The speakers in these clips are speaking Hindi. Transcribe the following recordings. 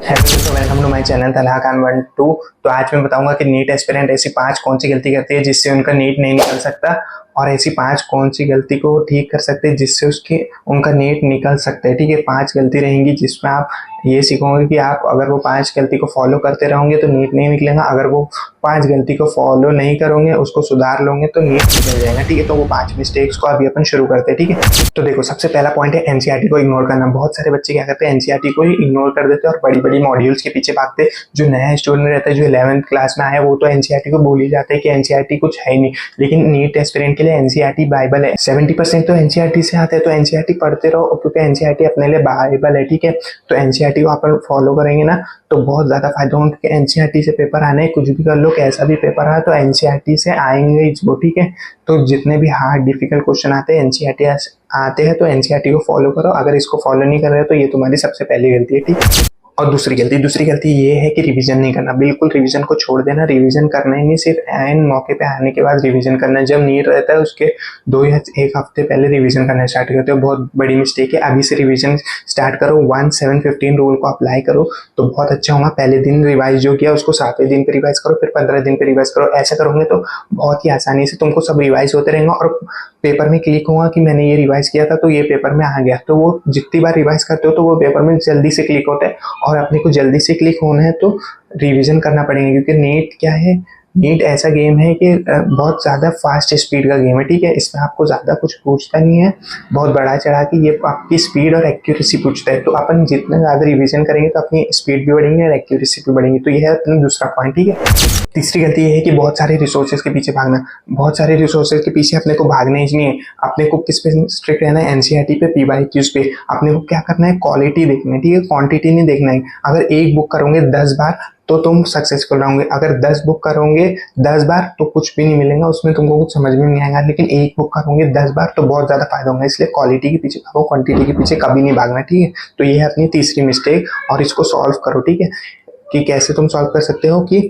Hello, welcome to my channel Talha Khan 1-2। तो आज मैं बताऊंगा कि नीट एस्पिरेंट ऐसी 5 कौन सी गलती करती है जिससे उनका नीट नहीं निकल सकता, और ऐसी 5 कौन सी गलती को ठीक कर सकते हैं जिससे उसकी उनका नीट निकल सकता है। ठीक है, 5 गलती रहेंगी जिसमें आप ये सीखोगे कि आप अगर वो 5 गलती को फॉलो करते रहोगे तो नीट नहीं निकलेगा, अगर वो 5 गलती को फॉलो नहीं करोगे, उसको सुधार लोगे तो नीट निकल जाएगा। ठीक है, तो वो 5 मिस्टेक्स को अभी अपन शुरू करते हैं। ठीक है, तो देखो सबसे पहला पॉइंट है एनसीईआरटी को इग्नोर करना। बहुत सारे बच्चे क्या करते हैं, एनसीईआरटी को ही इग्नोर कर देते हैं और बड़ी बड़ी मॉड्यूल्स के पीछे भागते हैं। जो नया स्टूडेंट रहता है, जो 11th क्लास में आया, वो तो एनसीईआरटी को भूल ही जाते हैं कि एनसीईआरटी कुछ है ही नहीं। लेकिन नीट एस्पिरेंट के लिए एनसीईआरटी बाइबल है। 70% तो एनसीईआरटी से आते हैं, तो एनसीईआरटी पढ़ते रहो क्योंकि एनसीईआरटी अपने लिए बाइबल है। ठीक है, तो एनसीईआरटी को अपन फॉलो करेंगे ना तो बहुत ज्यादा फायदा होगा, क्योंकि एनसीईआरटी से पेपर आने, कुछ भी कर लो, कैसा भी पेपर आए तो एनसीईआरटी से आएंगे ही वो। ठीक है, तो जितने भी हार्ड डिफिकल्ट क्वेश्चन आते हैं एनसीईआरटी आते हैं, तो एनसीईआरटी को फॉलो करो। अगर इसको फॉलो नहीं कर रहे हो तो ये तुम्हारी सबसे पहली गलती है। ठीक है, और दूसरी गलती ये है कि रिवीजन नहीं करना। बिल्कुल रिवीजन को छोड़ देना। रिवीजन करना ही नहीं, सिर्फ एन मौके पे आने के बाद रिवीजन करना। जब नीट रहता है उसके 2 या 1 हफ्ते पहले रिवीजन करना स्टार्ट करते हो, बहुत बड़ी मिस्टेक है। अभी से रिवीजन स्टार्ट करो। 1-7-15 रूल को अप्लाई करो तो बहुत अच्छा होगा। पहले दिन रिवाइज जो किया उसको 7वें दिन पे रिवाइज करो, फिर 15 दिन पे रिवाइज करो। ऐसा करोगे तो बहुत ही आसानी से तुमको सब रिवाइज होते रहेंगे और पेपर में क्लिक होगा कि मैंने ये रिवाइज किया था तो ये पेपर में आ गया। तो वो जितनी बार रिवाइज करते हो तो वो पेपर में जल्दी से क्लिक होता है, और अपने को जल्दी से क्लिक होना है तो रिवीजन करना पड़ेगा। क्योंकि नीट क्या है, नीट ऐसा गेम है कि बहुत ज़्यादा फास्ट स्पीड का गेम है। ठीक है, इसमें आपको ज़्यादा कुछ पूछता नहीं है, बहुत बड़ा चढ़ा के ये आपकी स्पीड और एक्यूरेसी पूछता है। तो अपन जितना ज़्यादा रिवीजन करेंगे तो अपनी स्पीड भी बढ़ेंगे और एक्यूरेसी भी बढ़ेंगी। तो ये है अपना दूसरा पॉइंट। ठीक है, तीसरी गलती ये है कि बहुत सारे रिसोर्सेज के पीछे भागना। बहुत सारे रिसोर्सेज के पीछे अपने को भागना ही नहीं है। अपने को किस पे स्ट्रिक्ट रहना है, एनसीईआरटी पे, पीवाईक्यूज पे। अपने को क्या करना है, क्वालिटी देखना है। ठीक है, क्वांटिटी नहीं देखना है। अगर एक बुक करोगे 10 बार तो तुम सक्सेसफुल रहोगे। अगर 10 बुक करोगे 10 बार तो कुछ भी नहीं मिलेगा, उसमें तुमको कुछ समझ में नहीं आएगा। लेकिन एक बुक करोगे 10 बार तो बहुत ज्यादा फायदा होगा। इसलिए क्वालिटी के पीछे भागो, क्वांटिटी के पीछे कभी नहीं भागना। ठीक है, तो ये है अपनी तीसरी मिस्टेक, और इसको सॉल्व करो। ठीक है, कि कैसे तुम सॉल्व कर सकते हो कि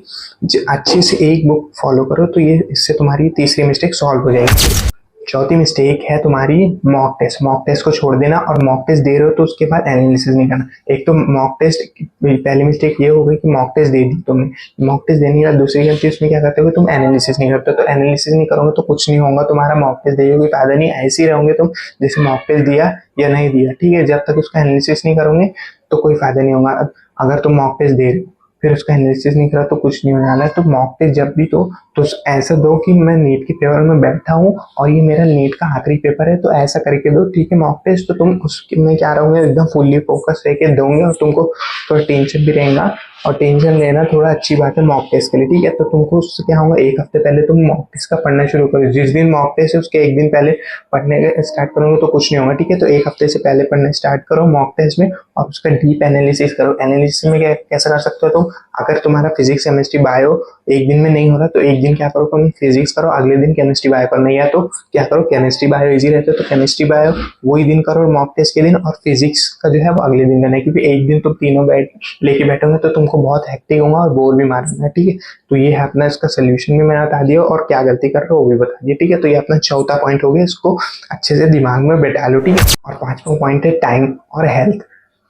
अच्छे से एक बुक फॉलो करो, तो ये इससे तुम्हारी तीसरी मिस्टेक सॉल्व हो जाएगी। चौथी मिस्टेक है तुम्हारी मॉक टेस्ट। मॉक टेस्ट को छोड़ देना, और मॉक टेस्ट दे रहे हो तो उसके बाद एनालिसिस नहीं करना। एक तो मॉक टेस्ट, पहली मिस्टेक ये हो गई कि मॉक टेस्ट दे दी तुमने। मॉक टेस्ट देने के बाद दूसरी गलती उसमें क्या करते हो, तुम एनालिसिस नहीं करते। तो एनालिसिस नहीं करोगे तो कुछ नहीं होगा, तुम्हारा मॉक टेस्ट देने कोई फायदा नहीं। ऐसे ही रहोगे तुम जैसे मॉक टेस्ट दिया या नहीं दिया। ठीक है, जब तक उसका एनालिसिस नहीं करोगे तो कोई फायदा नहीं होगा। अगर तुम मॉक टेस्ट दे रहे हो फिर उसका एनालिसिस नहीं करा तो कुछ नहीं होने वाला है। तो मॉक टेस्ट जब भी तो ऐसा दो कि मैं नीट के पेपर में बैठा हूँ और ये मेरा नीट का आखिरी पेपर है, तो ऐसा करके दो। ठीक है, मॉक टेस्ट तो तुम उसके में क्या रहोगे, एकदम फुल्ली फोकस रह के दोगे, और तुमको थोड़ा टेंशन भी रहेगा। और टेंशन लेना थोड़ा अच्छी बात है मॉक टेस्ट के लिए। ठीक है, तो तुमको उससे क्या होगा, 1 हफ्ते पहले तुम मॉक टेस्ट का पढ़ना शुरू करो। जिस दिन मॉक टेस्ट है उसके 1 दिन पहले पढ़ने स्टार्ट करोगे तो कुछ नहीं होगा। ठीक है, तो 1 हफ्ते से पहले पढ़ना स्टार्ट करो मॉक टेस्ट में, और उसका डीप एनालिसिस करो। एनालिसिस में कैसा कर सकते हो तुम, अगर तुम्हारा फिजिक्स, केमिस्ट्री, बायो 1 दिन में नहीं हो रहा तो 1 दिन क्या करो, तुम फिजिक्स करो, अगले दिन केमिस्ट्री, बायो करना। या तो क्या करो, केमिस्ट्री बायो इजी रहते हो तो केमिस्ट्री बायो वही दिन करो मॉक टेस्ट के दिन, और फिजिक्स का जो है वो अगले दिन करना है। क्योंकि 1 दिन तुम तीनों लेके बैठोगे तो तुमको बहुत हेक्टिक होगा और बोर भी मारना है। ठीक है, तो ये है अपना, इसका सोल्यूशन भी मैंने बता दिया और क्या गलती कर रहे हो वो भी बता दिया। ठीक है, तो ये अपना चौथा पॉइंट हो गया, इसको अच्छे से दिमाग में बैठा लो। ठीक है, और 5वां पॉइंट है टाइम और हेल्थ।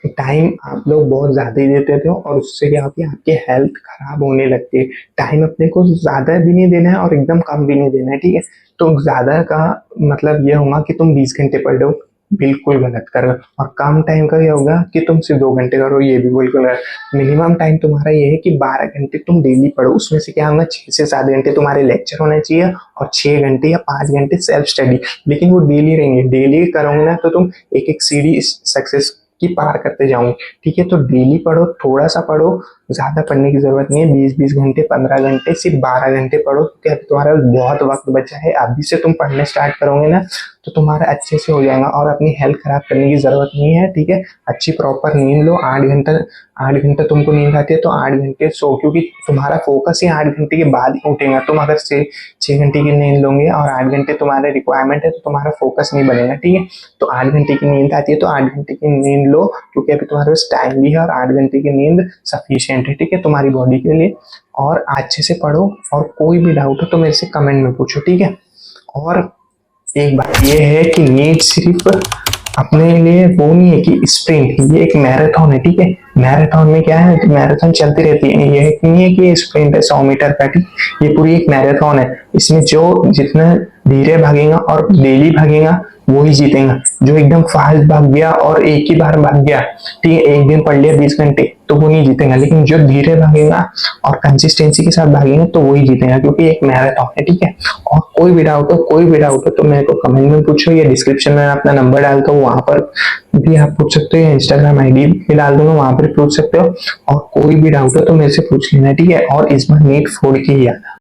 टाइम आप लोग बहुत ज्यादा ही देते थे और उससे क्या होती है, आपकी हेल्थ खराब होने लगती है। टाइम अपने को ज्यादा भी नहीं देना है और एकदम कम भी नहीं देना है। ठीक है, तो ज्यादा का मतलब ये होगा कि तुम 20 घंटे पढ़ लो, बिल्कुल गलत करो। और कम टाइम का ये होगा कि तुम सिर्फ 2 घंटे करो, ये भी बिल्कुल गलत। मिनिमम टाइम तुम्हारा ये है कि 12 घंटे तुम डेली पढ़ो। उसमें से क्या होगा, 6 से 7 घंटे तुम्हारे लेक्चर होने चाहिए और 6 घंटे या 5 घंटे सेल्फ स्टडी। लेकिन वो डेली रहेंगे। डेली करोगे ना तो तुम एक एक सीढ़ी सक्सेस की पार करते जाओगे। ठीक है, तो डेली पढ़ो, थोड़ा सा पढ़ो, ज्यादा पढ़ने की जरूरत नहीं है। 20-20 घंटे, 15 घंटे, सिर्फ 12 घंटे पढ़ो, क्योंकि तुम्हारा बहुत वक्त बचा है। अभी से तुम पढ़ने स्टार्ट करोगे ना तो तुम्हारा अच्छे से हो जाएगा, और अपनी हेल्थ खराब करने की जरूरत नहीं है। ठीक है, अच्छी प्रॉपर नींद लो। 8 घंटा तुमको नींद आती है तो 8 घंटे सो, क्योंकि तुम्हारा फोकस ही 8 घंटे के बाद ही उठेगा। तुम अगर 6 घंटे की नींद लोगे और 8 घंटे तुम्हारे रिक्वायरमेंट है तो तुम्हारा फोकस नहीं बनेगा। ठीक है, तो 8 घंटे की नींद आती है तो 8 घंटे की नींद लो, क्योंकि अभी तुम्हारे पास टाइम भी है और 8 घंटे की नींद सफिशिएंट है। ठीक है, तुम्हारी बॉडी के लिए। और अच्छे से पढ़ो, और कोई भी डाउट हो तो मेरे से कमेंट में पूछो। ठीक है, और एक बात ये है कि नीट सिर्फ अपने लिए वो नहीं है कि स्प्रिंट, ये एक मैराथन है। ठीक है, मैराथन में क्या है, मैराथन चलती रहती है, ये नहीं है कि स्प्रिंट है 100 मीटर का, ठीक, ये पूरी एक मैराथन है। इसमें जो जितना धीरे भागेगा और डेली भागेगा वो ही जीतेगा। जो एकदम फास्ट भाग गया और एक ही बार भाग गया, ठीक है, एक दिन पढ़ लिया 20 घंटे, तो वो नहीं जीतेगा। लेकिन जो धीरे भागेगा और कंसिस्टेंसी के साथ भागेगा तो वही जीतेगा, क्योंकि एक मैराथन है, ठीक है। और कोई भी डाउट हो तो मेरे को कमेंट में पूछो, या डिस्क्रिप्शन में अपना नंबर डालता हूँ, वहां पर भी आप पूछ सकते हो, या इंस्टाग्राम आईडी भी डाल दूंगा, वहां पर पूछ सकते हो। और कोई भी डाउट हो तो मेरे से पूछ लेना, ठीक है। और इस बार नीट 4 की ही आना।